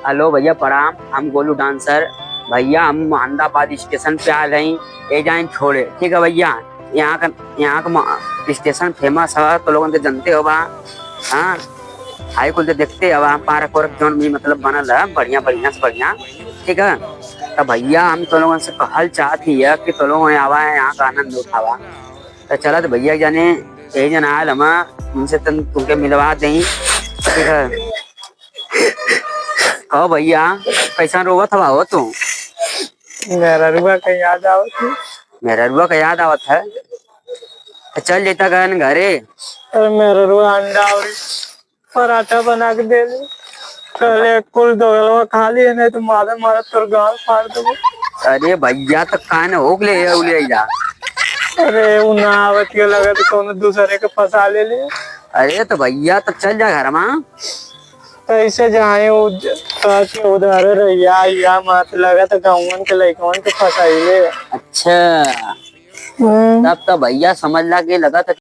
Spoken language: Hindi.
हेलो भैया प्रणाम। हम गोलू डांसर। भैया हम अहमदाबाद स्टेशन पे आ रहे हैं, ए जाए छोड़े, ठीक है भैया। यहाँ का स्टेशन फेमस है तो लोगों तो जानते हो बा। हाँ, हाई कुल तो देखते हो पार्क वार्क जोन भी मतलब बनल है बढ़िया बढ़िया से बढ़िया, ठीक है। तो भैया हम तो लोगों से कहल चाहती है कि तो लोग आवा है, यहाँ का आनंद उठावा। तो चला तो भैया जाने यही जन आयल हम उनसे तुमके मिलवा दें, ठीक है। कहो भैया कैसा रोवत हवा हो तू? मेरा रुआ का याद आवत है। मेरा रुआ का याद आवत है तो चल जेता गन घरे। अरे मेरा रुआ अंडा और पराठा बना के दे दे। पहले कुल दोगलवा खा लिए, नहीं तो मारा मारा तोर गाल फाड़ दूंगा। अरे भैया तो कान होगले उले जा। अरे वो ना आवत के लगा तो कौन दूसरे के फंसा ले ले। अरे तो भैया तो चल जा घर में। ऐसे जाए उधार रहिया या मत लगा तो गाँव के लड़कन के फंसाइले। अच्छा, तब तो भैया समझ ला के लगा तो